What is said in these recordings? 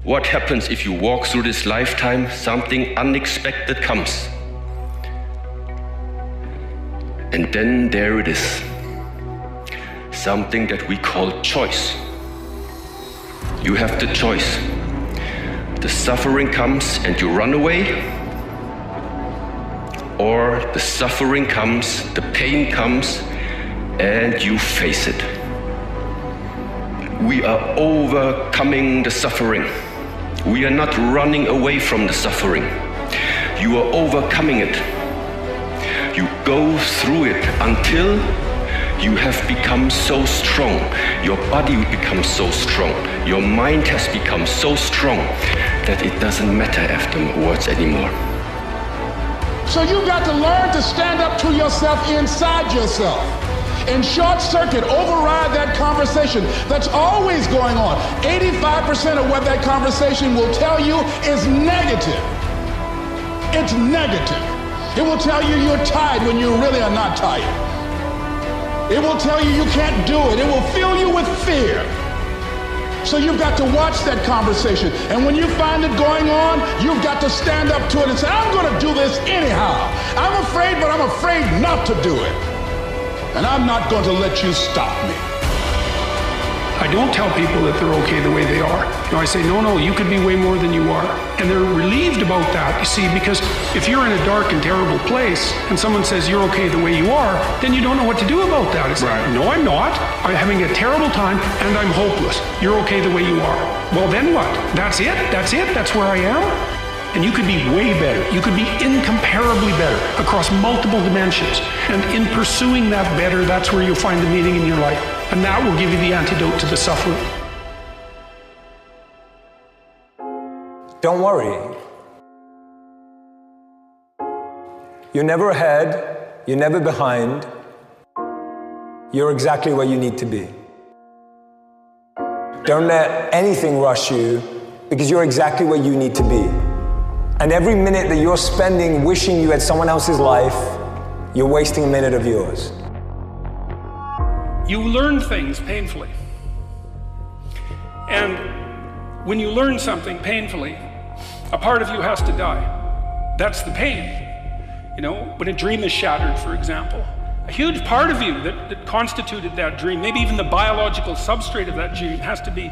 What happens if you walk through this lifetime, something unexpected comes? And then there it is. Something that we call choice. You have the choice. The suffering comes and you run away, or the suffering comes, the pain comes, and you face it. We are overcoming the suffering. We are not running away from the suffering. You are overcoming it. You go through it until you have become so strong. Your body becomes so strong. Your mind has become so strong that it doesn't matter afterwards anymore. So you got to learn to stand up to yourself inside yourself and short circuit, override that conversation that's always going on. 85% of what that conversation will tell you is negative. It's negative. It will tell you you're tired when you really are not tired. It will tell you you can't do it. It will fill you with fear. So you've got to watch that conversation. And when you find it going on, you've got to stand up to it and say, I'm going to do this anyhow. I'm afraid, but I'm afraid not to do it. And I'm not going to let you stop me. I don't tell people that they're okay the way they are. I say, no, you could be way more than you are. And they're relieved about that, you see, because if you're in a dark and terrible place and someone says you're okay the way you are, then you don't know what to do about that. It's right. No, I'm not. I'm having a terrible time and I'm hopeless. You're okay the way you are. Well, then what? That's it? That's where I am? And you could be way better. You could be incomparably better across multiple dimensions. And in pursuing that better, that's where you'll find the meaning in your life. And that will give you the antidote to the suffering. Don't worry. You're never ahead. You're never behind. You're exactly where you need to be. Don't let anything rush you, because you're exactly where you need to be. And every minute that you're spending wishing you had someone else's life, you're wasting a minute of yours. You learn things painfully. And when you learn something painfully, a part of you has to die. That's the pain. When a dream is shattered, for example, a huge part of you that constituted that dream, maybe even the biological substrate of that dream, has to be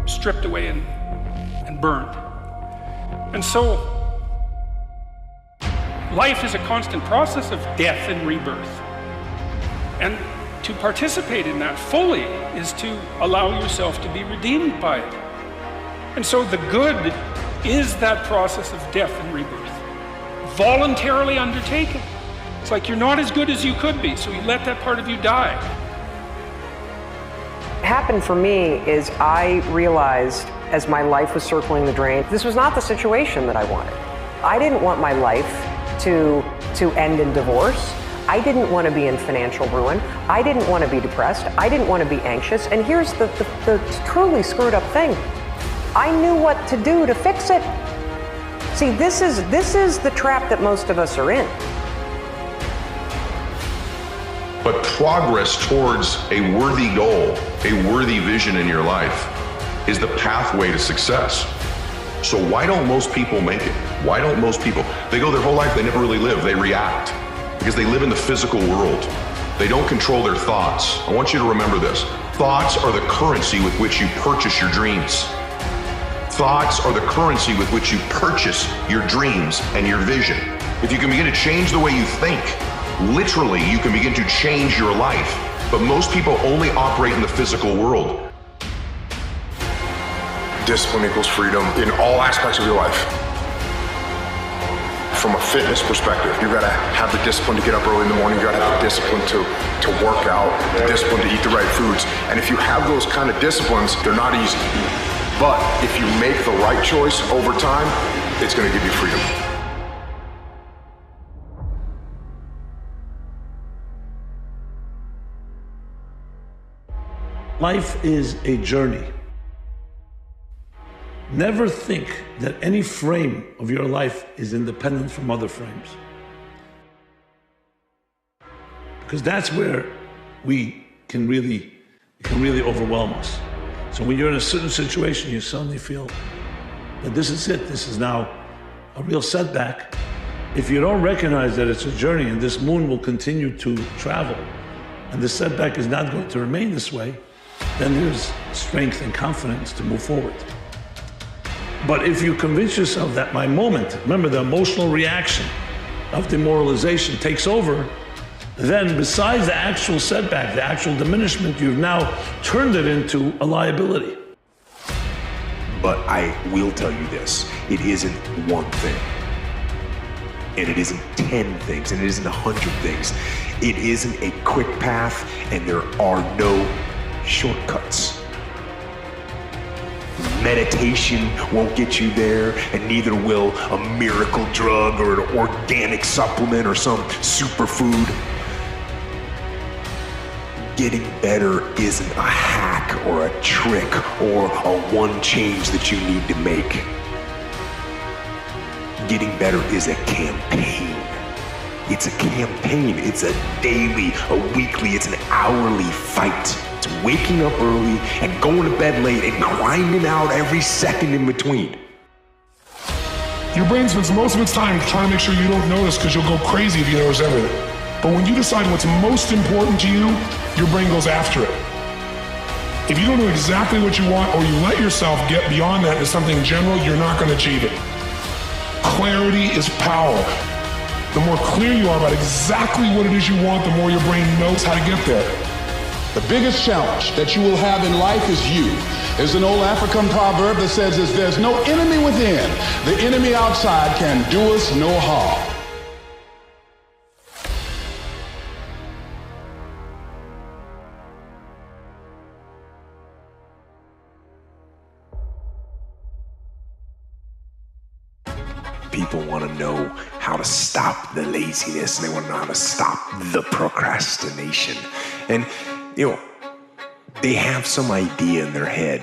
stripped away and burned. And so, life is a constant process of death and rebirth. And to participate in that fully is to allow yourself to be redeemed by it. And so the good is that process of death and rebirth, voluntarily undertaken. It's like you're not as good as you could be, so you let that part of you die. What happened for me is I realized as my life was circling the drain, this was not the situation that I wanted. I didn't want my life to end in divorce. I didn't want to be in financial ruin. I didn't want to be depressed. I didn't want to be anxious. And here's the truly screwed up thing. I knew what to do to fix it. See, this is the trap that most of us are in. But progress towards a worthy goal, a worthy vision in your life, is the pathway to success. So why don't most people make it? Why don't most people? They go their whole life, they never really live, they react. Because they live in the physical world. They don't control their thoughts. I want you to remember this. Thoughts are the currency with which you purchase your dreams. Thoughts are the currency with which you purchase your dreams and your vision. If you can begin to change the way you think, literally, you can begin to change your life. But most people only operate in the physical world. Discipline equals freedom in all aspects of your life. From a fitness perspective, you gotta have the discipline to get up early in the morning, you gotta have the discipline to work out, the discipline to eat the right foods. And if you have those kind of disciplines, they're not easy. But if you make the right choice over time, it's gonna give you freedom. Life is a journey. Never think that any frame of your life is independent from other frames. Because that's where it can really overwhelm us. So when you're in a certain situation, you suddenly feel that this is it. This is now a real setback. If you don't recognize that it's a journey and this moon will continue to travel and the setback is not going to remain this way, then there's strength and confidence to move forward. But if you convince yourself that my moment, remember the emotional reaction of demoralization takes over, then besides the actual setback, the actual diminishment, you've now turned it into a liability. But I will tell you this, it isn't one thing. And it isn't 10 things, and it isn't 100 things. It isn't a quick path, and there are no shortcuts. Meditation won't get you there, and neither will a miracle drug or an organic supplement or some superfood. Getting better isn't a hack or a trick or a one change that you need to make. Getting better is a campaign. It's a campaign. It's a daily, a weekly, it's an hourly fight. It's waking up early and going to bed late and grinding out every second in between. Your brain spends most of its time trying to make sure you don't notice because you'll go crazy if you notice everything. But when you decide what's most important to you, your brain goes after it. If you don't know exactly what you want or you let yourself get beyond that into something general, you're not going to achieve it. Clarity is power. The more clear you are about exactly what it is you want, the more your brain knows how to get there. The biggest challenge that you will have in life is you. There's an old African proverb that says there's no enemy within. The enemy outside can do us no harm. People want to know how to stop the laziness, and they want to know how to stop the procrastination. And, they have some idea in their head,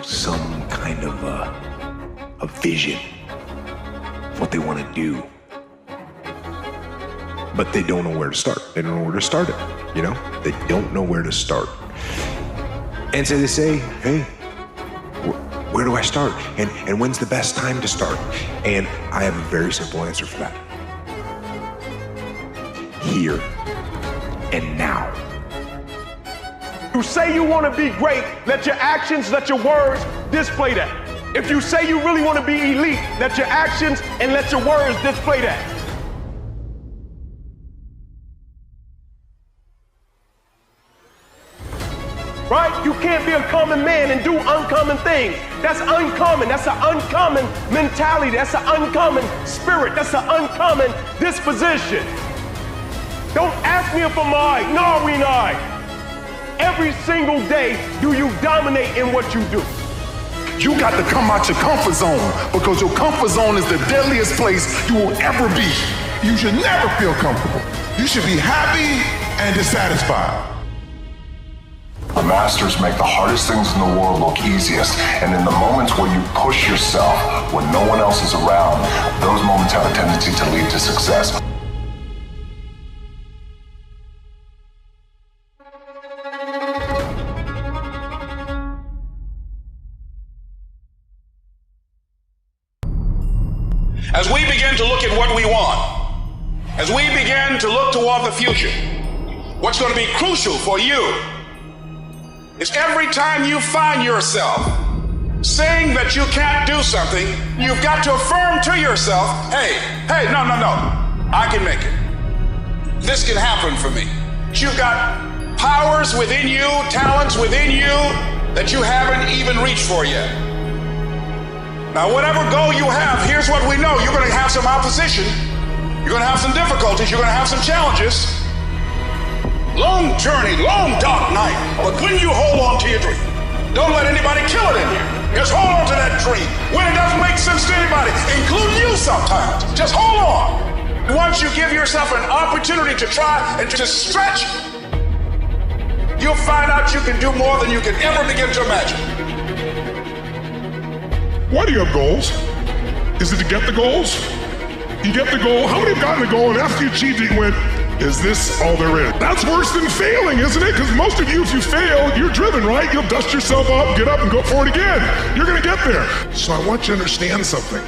some kind of a vision of what they want to do. But they don't know where to start. They don't know where to start it, They don't know where to start. And so they say, hey, where do I start? And when's the best time to start? And I have a very simple answer for that. Here and now. You say you want to be great, let your actions, let your words display that. If you say you really want to be elite, let your actions and let your words display that. Right? You can't be a common man and do uncommon things. That's uncommon. That's an uncommon mentality. That's an uncommon spirit. That's an uncommon disposition. Don't ask me if I'm all right. No, we not. Every single day, do you dominate in what you do? You got to come out your comfort zone because your comfort zone is the deadliest place you will ever be. You should never feel comfortable. You should be happy and dissatisfied. The masters make the hardest things in the world look easiest, and in the moments where you push yourself when no one else is around, those moments have a tendency to lead to success. As we begin to look at what we want, as we begin to look toward the future, what's going to be crucial for you is every time you find yourself saying that you can't do something, you've got to affirm to yourself, hey, no, I can make it. This can happen for me. You've got powers within you, talents within you that you haven't even reached for yet. Now, whatever goal you have, here's what we know. You're going to have some opposition. You're going to have some difficulties. You're going to have some challenges. Long journey, long dark night. But when you hold on to your dream, don't let anybody kill it in you. Just hold on to that dream. When it doesn't make sense to anybody, including you sometimes, just hold on. Once you give yourself an opportunity to try and to stretch, you'll find out you can do more than you can ever begin to imagine. Why do you have goals? Is it to get the goals? You get the goal. How many have gotten the goal and after you achieved it, you went, Is this all there is? That's worse than failing, isn't it? Because most of you, if you fail, you're driven, right? You'll dust yourself up, get up, and go for it again. You're going to get there. So I want you to understand something.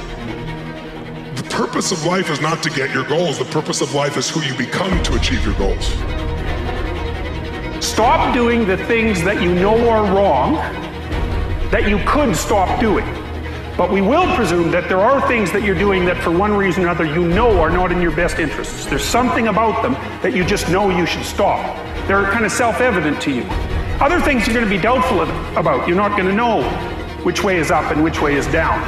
The purpose of life is not to get your goals. The purpose of life is who you become to achieve your goals. Stop doing the things that you know are wrong that you could stop doing. But we will presume that there are things that you're doing that for one reason or another you know are not in your best interests. There's something about them that you just know you should stop. They're kind of self-evident to you. Other things you're going to be doubtful about. You're not going to know which way is up and which way is down.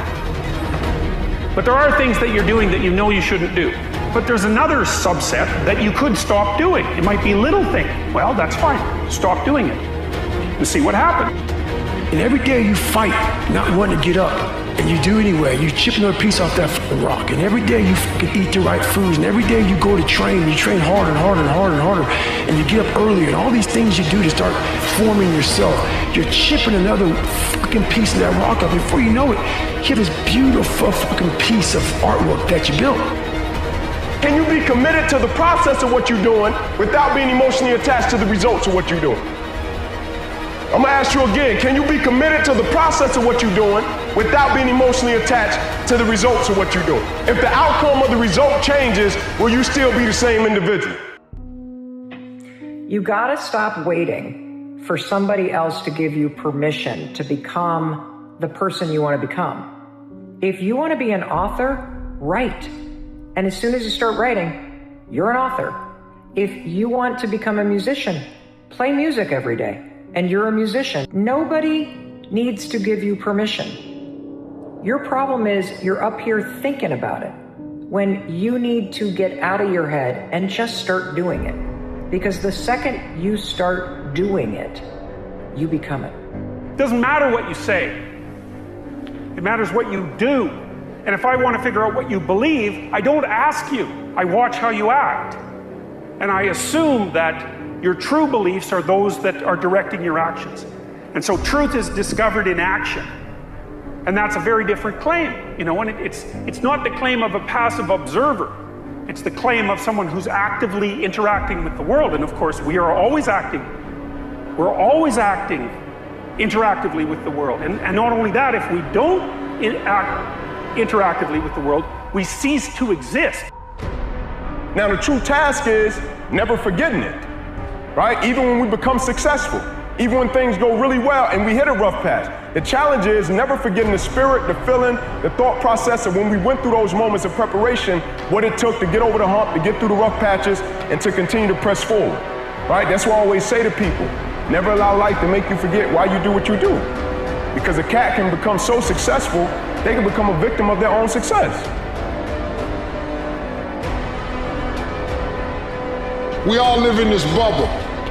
But there are things that you're doing that you know you shouldn't do. But there's another subset that you could stop doing. It might be a little thing. Well, that's fine. Stop doing it and see what happens. And every day you fight not wanting to get up, and you do anyway. You chip another piece off that fucking rock. And every day you fucking eat the right foods. And every day you go to train, you train harder and harder and harder and harder. And you get up earlier. And all these things you do to start forming yourself. You're chipping another fucking piece of that rock up. Before you know it, you have this beautiful fucking piece of artwork that you built. Can you be committed to the process of what you're doing without being emotionally attached to the results of what you're doing? I'm gonna ask you again, can you be committed to the process of what you're doing without being emotionally attached to the results of what you're doing? If the outcome of the result changes, will you still be the same individual? You gotta stop waiting for somebody else to give you permission to become the person you want to become. If you want to be an author, write. And as soon as you start writing, you're an author. If you want to become a musician, play music every day. And you're a musician. Nobody needs to give you permission. Your problem is you're up here thinking about it when you need to get out of your head and just start doing it. Because the second you start doing it, you become it. It doesn't matter what you say. It matters what you do. And if I want to figure out what you believe, I don't ask you. I watch how you act. And I assume that your true beliefs are those that are directing your actions. And so truth is discovered in action. And that's a very different claim, you know, and it's not the claim of a passive observer. It's the claim of someone who's actively interacting with the world. And of course, we are always acting. We're always acting interactively with the world. And not only that, if we don't act interactively with the world, we cease to exist. Now, the true task is never forgetting it. Right? Even when we become successful, even when things go really well and we hit a rough patch, the challenge is never forgetting the spirit, the feeling, the thought process of when we went through those moments of preparation, what it took to get over the hump, to get through the rough patches, and to continue to press forward. Right? That's why I always say to people, never allow life to make you forget why you do what you do. Because a cat can become so successful, they can become a victim of their own success. We all live in this bubble.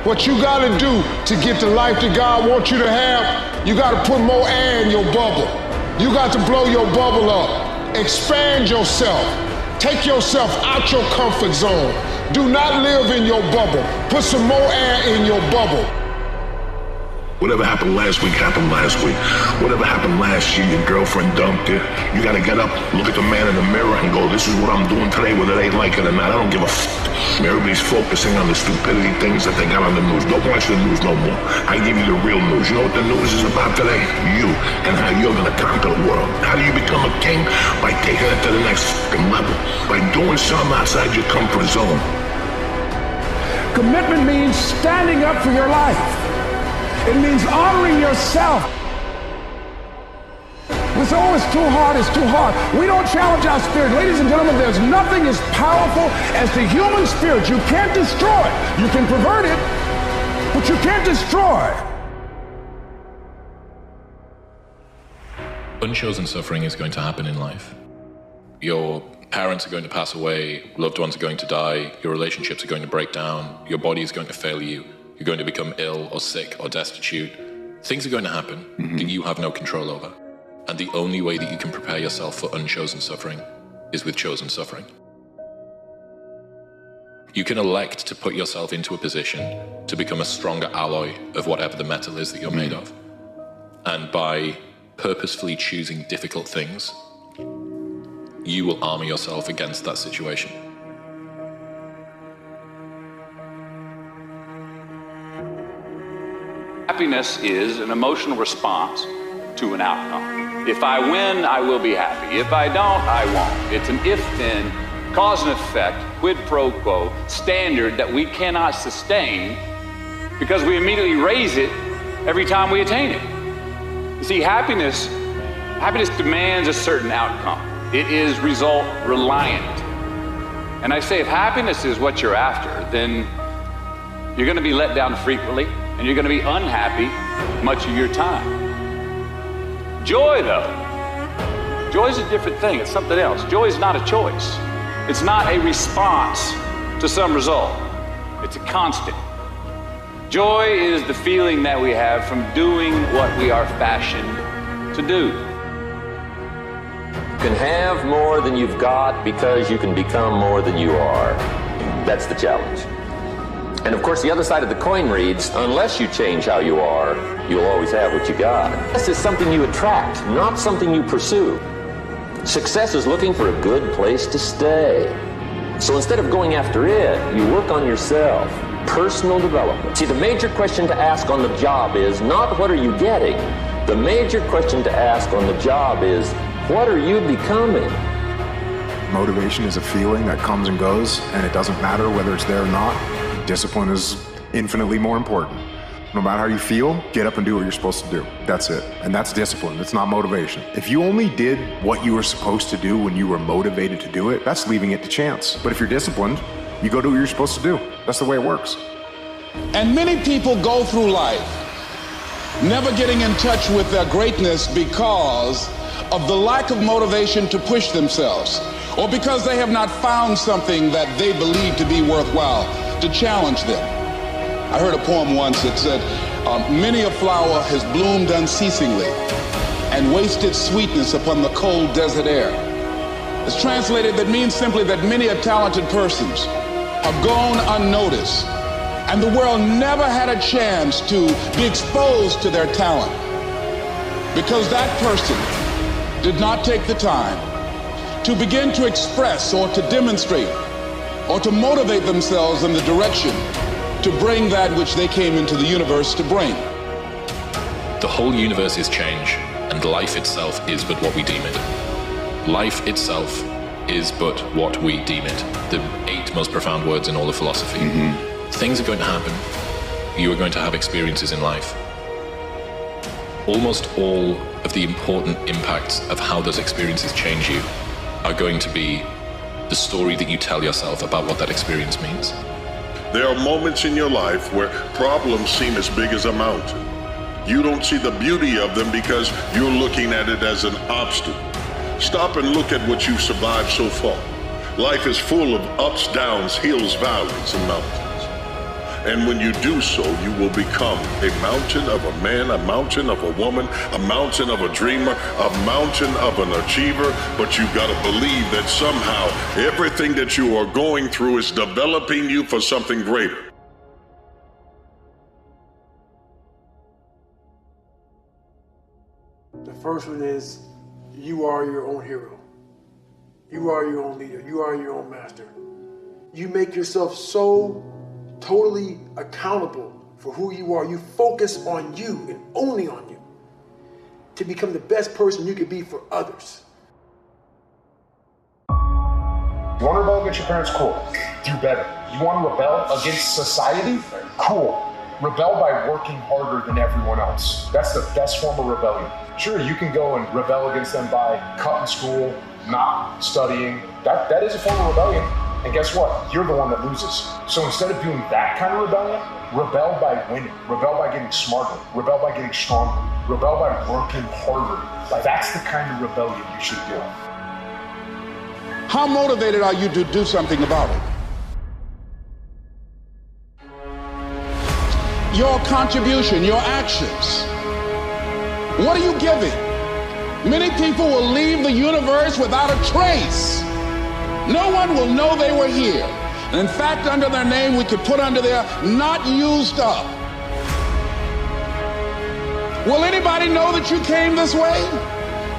What you gotta do to get the life that God wants you to have, you gotta put more air in your bubble. You got to blow your bubble up. Expand yourself. Take yourself out your comfort zone. Do not live in your bubble. Put some more air in your bubble. Whatever happened last week happened last week. Whatever happened last year, your girlfriend dumped you. You gotta get up, look at the man in the mirror and go, this is what I'm doing today, whether they like it or not. I don't give a f***. Everybody's focusing on the stupidity things that they got on the news. Don't watch the news no more. I give you the real news. You know what the news is about today? You and how you're gonna conquer the world. How do you become a king? By taking it to the next level. By doing something outside your comfort zone. Commitment means standing up for your life. It means honoring yourself. We say, oh, it's too hard, it's too hard. We don't challenge our spirit. Ladies and gentlemen, there's nothing as powerful as the human spirit. You can't destroy it. You can pervert it, but you can't destroy it. Unchosen suffering is going to happen in life. Your parents are going to pass away, loved ones are going to die, your relationships are going to break down, your body is going to fail you. You're going to become ill or sick or destitute. Things are going to happen that you have no control over. And the only way that you can prepare yourself for unchosen suffering is with chosen suffering. You can elect to put yourself into a position to become a stronger alloy of whatever the metal is that you're made of. And by purposefully choosing difficult things, you will armor yourself against that situation. Happiness is an emotional response to an outcome. If I win, I will be happy. If I don't, I won't. It's an if-then, cause and effect, quid pro quo standard that we cannot sustain because we immediately raise it every time we attain it. You see, happiness demands a certain outcome. It is result reliant. And I say if happiness is what you're after, then you're going to be let down frequently and you're going to be unhappy much of your time. Joy, though, joy is a different thing. It's something else. Joy is not a choice. It's not a response to some result. It's a constant. Joy is the feeling that we have from doing what we are fashioned to do. You can have more than you've got because you can become more than you are. That's the challenge. And of course, the other side of the coin reads, unless you change how you are, you'll always have what you got. This is something you attract, not something you pursue. Success is looking for a good place to stay. So instead of going after it, you work on yourself. Personal development. See, the major question to ask on the job is not what are you getting? The major question to ask on the job is, what are you becoming? Motivation is a feeling that comes and goes, and it doesn't matter whether it's there or not. Discipline is infinitely more important. No matter how you feel, get up and do what you're supposed to do. That's it. And that's discipline. It's not motivation. If you only did what you were supposed to do when you were motivated to do it, that's leaving it to chance. But if you're disciplined, you go do what you're supposed to do. That's the way it works. And many people go through life never getting in touch with their greatness because of the lack of motivation to push themselves, or because they have not found something that they believe to be worthwhile to challenge them. I heard a poem once that said, many a flower has bloomed unceasingly and wasted sweetness upon the cold desert air. It's translated, that means simply that many a talented persons have gone unnoticed, and the world never had a chance to be exposed to their talent because that person did not take the time to begin to express or to demonstrate or to motivate themselves in the direction to bring that which they came into the universe to bring. The whole universe is change, and life itself is but what we deem it. Life itself is but what we deem it. The 8 most profound words in all of philosophy. Things are going to happen. You are going to have experiences in life. Almost all of the important impacts of how those experiences change you are going to be the story that you tell yourself about what that experience means. There are moments in your life where problems seem as big as a mountain. You don't see the beauty of them because you're looking at it as an obstacle. Stop and look at what you've survived so far. Life is full of ups, downs, hills, valleys, and mountains. And when you do so, you will become a mountain of a man, a mountain of a woman, a mountain of a dreamer, a mountain of an achiever. But you've got to believe that somehow everything that you are going through is developing you for something greater. The first one is, you are your own hero. You are your own leader. You are your own master. You make yourself so totally accountable for who you are. You focus on you and only on you to become the best person you could be for others. You want to rebel against your parents? Cool. Do better. You want to rebel against society? Cool. Rebel by working harder than everyone else. That's the best form of rebellion. Sure, you can go and rebel against them by cutting school, not studying. That is a form of rebellion. And guess what? You're the one that loses. So instead of doing that kind of rebellion, rebel by winning. Rebel by getting smarter. Rebel by getting stronger. Rebel by working harder. That's the kind of rebellion you should do. How motivated are you to do something about it? Your contribution, your actions. What are you giving? Many people will leave the universe without a trace. No one will know they were here. And in fact, under their name, we could put under there, not used up. Will anybody know that you came this way?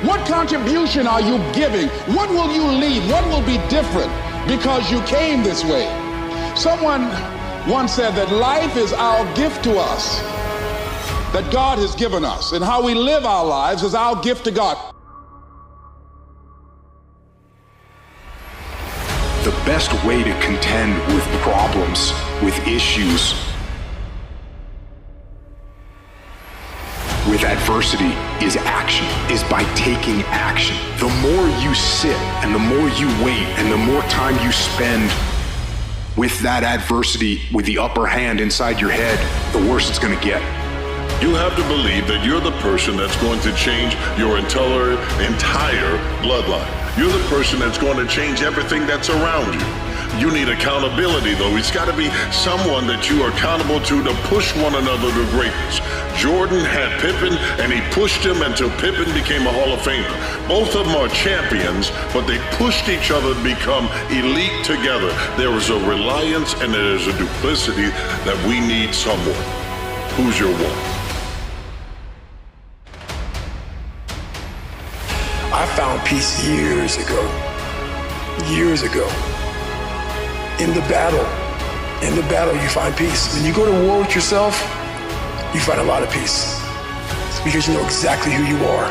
What contribution are you giving? What will you leave? What will be different because you came this way? Someone once said that life is our gift to us. that God has given us, and how we live our lives is our gift to God. The best way to contend with problems, with issues, with adversity is action, is by taking action. The more you sit and the more you wait and the more time you spend with that adversity, with the upper hand inside your head, the worse it's going to get. You have to believe that you're the person that's going to change your entire bloodline. You're the person that's going to change everything that's around you. You need accountability, though. It's got to be someone that you are accountable to push one another to greatness. Jordan had Pippen, and he pushed him until Pippen became a Hall of Famer. Both of them are champions, but they pushed each other to become elite together. There is a reliance and there is a duplicity that we need someone. Who's your one? I found peace years ago. In the battle, you find peace. When you go to war with yourself, you find a lot of peace. It's because you know exactly who you are.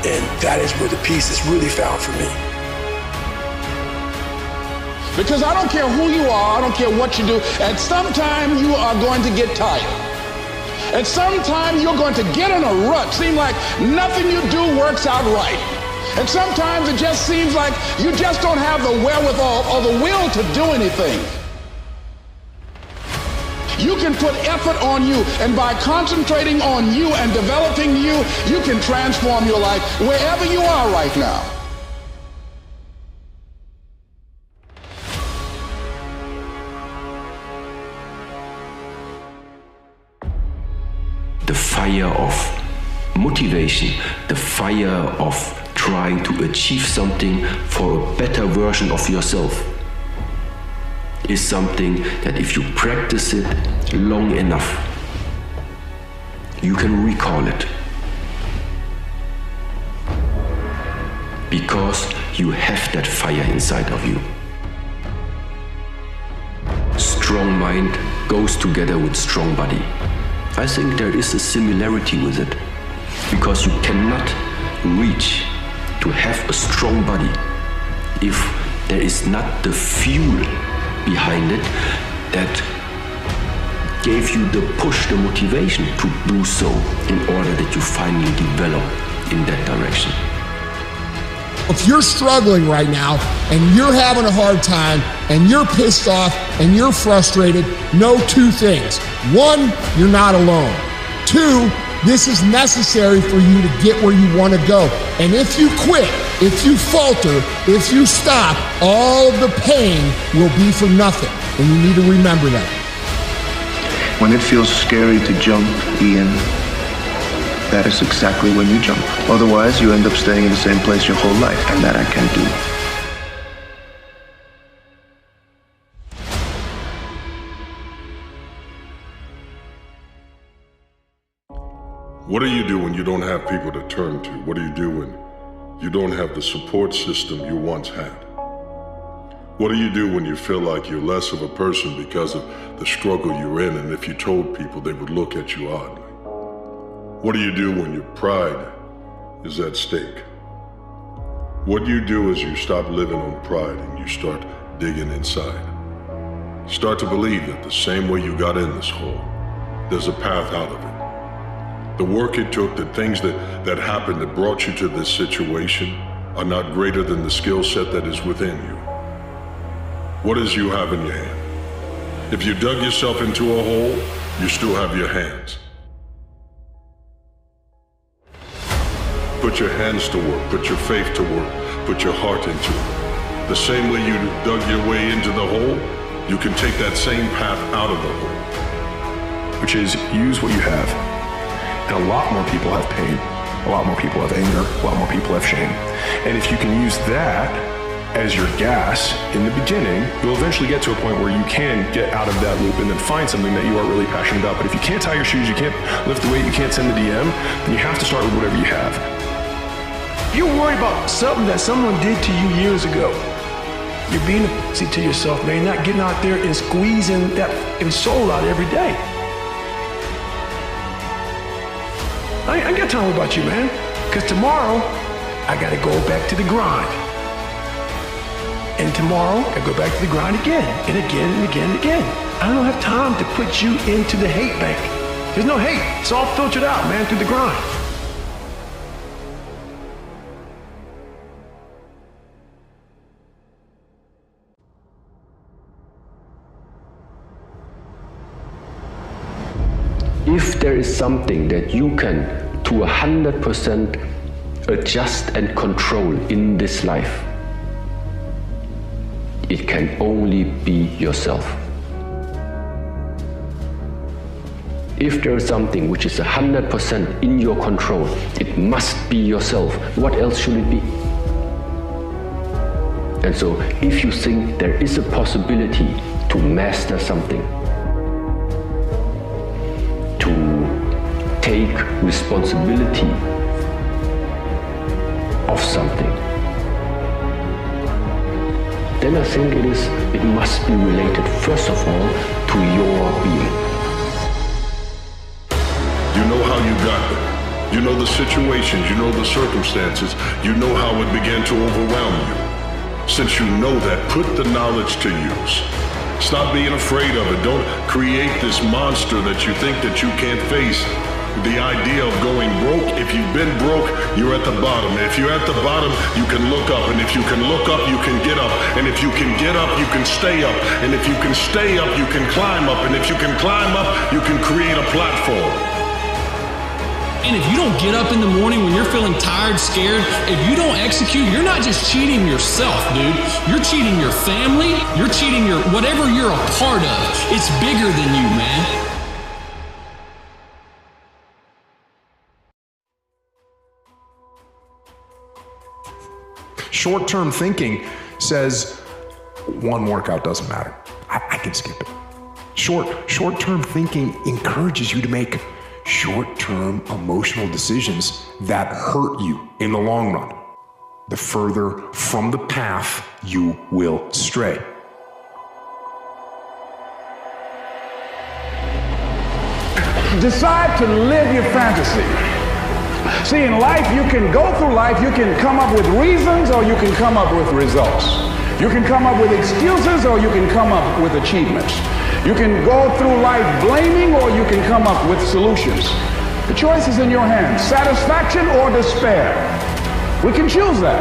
And that is where the peace is really found for me. Because I don't care who you are, I don't care what you do, at some time you are going to get tired. At some time you're going to get in a rut, seem like nothing you do works out right. And sometimes it just seems like you just don't have the wherewithal or the will to do anything. You can put effort on you, and by concentrating on you and developing you, you can transform your life wherever you are right now. The fire of motivation, the fire of trying to achieve something for a better version of yourself is something that if you practice it long enough, you can recall it. Because you have that fire inside of you. Strong mind goes together with strong body. I think there is a similarity with it, because you cannot reach to have a strong body if there is not the fuel behind it that gave you the push, the motivation to do so in order that you finally develop in that direction. If you're struggling right now and you're having a hard time and you're pissed off and you're frustrated, know two things. One, you're not alone. Two, this is necessary for you to get where you want to go. And if you quit, if you falter, if you stop, all of the pain will be for nothing. And you need to remember that. When it feels scary to jump, Ian, that is exactly when you jump. Otherwise, you end up staying in the same place your whole life, and that I can't do. What do you do when you don't have people to turn to? What do you do when you don't have the support system you once had? What do you do when you feel like you're less of a person because of the struggle you're in, and if you told people, they would look at you oddly? What do you do when your pride is at stake? What you do is you stop living on pride and you start digging inside. Start to believe that the same way you got in this hole, there's a path out of it. The work it took, the things that happened that brought you to this situation are not greater than the skill set that is within you. What is you have in your hand? If you dug yourself into a hole, you still have your hands. Put your hands to work, put your faith to work, put your heart into it. The same way you dug your way into the hole, you can take that same path out of the hole. Which is use what you have. And a lot more people have pain, a lot more people have anger, a lot more people have shame. And if you can use that as your gas in the beginning, you'll eventually get to a point where you can get out of that loop and then find something that you are really passionate about. But if you can't tie your shoes, you can't lift the weight, you can't send the DM, then you have to start with whatever you have. You're worried about something that someone did to you years ago. You're being a pussy to yourself, man. You're not getting out there and squeezing that soul out every day. I ain't got time about you, man. Because tomorrow, I got to go back to the grind. And tomorrow, I go back to the grind again, and again, and again, and again. I don't have time to put you into the hate bank. There's no hate. It's all filtered out, man, through the grind. If there is something that you can, to 100%, adjust and control in this life, it can only be yourself. If there is something which is 100% in your control, it must be yourself. What else should it be? And so, if you think there is a possibility to master something, to take responsibility of something, then I think it must be related, first of all, to your being. You know how you got there. You know the situations, you know the circumstances, you know how it began to overwhelm you. Since you know that, put the knowledge to use. Stop being afraid of it. Don't create this monster that you think that you can't face. The idea of going broke, if you've been broke, you're at the bottom. If you're at the bottom, you can look up. And if you can look up, you can get up. And if you can get up, you can stay up. And if you can stay up, you can climb up. And if you can climb up, you can create a platform. And if you don't get up in the morning when you're feeling tired, scared, if you don't execute, you're not just cheating yourself, dude. You're cheating your family. You're cheating your whatever you're a part of. It's bigger than you, man. Short-term thinking says one workout doesn't matter. I can skip it. Short-term thinking encourages you to make short-term emotional decisions that hurt you in the long run. The further from the path you will stray. Decide to live your fantasy. See, in life, you can go through life, you can come up with reasons or you can come up with results. You can come up with excuses or you can come up with achievements. You can go through life blaming or you can come up with solutions. The choice is in your hands, satisfaction or despair. We can choose that.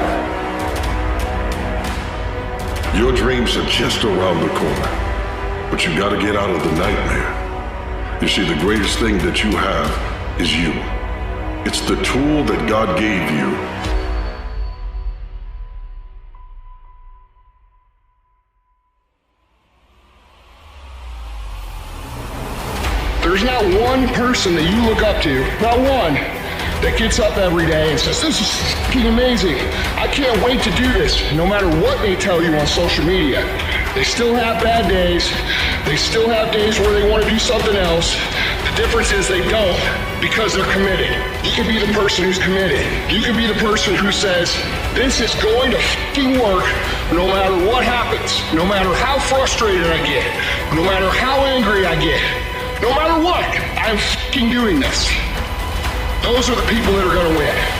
Your dreams are just around the corner, but you got to get out of the nightmare. You see, the greatest thing that you have is you. It's the tool that God gave you. There's not one person that you look up to, not one, that gets up every day and says, this is fucking amazing. I can't wait to do this. No matter what they tell you on social media, they still have bad days. They still have days where they want to do something else. The difference is they don't, because they're committed. You can be the person who's committed. You can be the person who says, this is going to fucking work no matter what happens, no matter how frustrated I get, no matter how angry I get. No matter what, I'm fucking doing this. Those are the people that are going to win.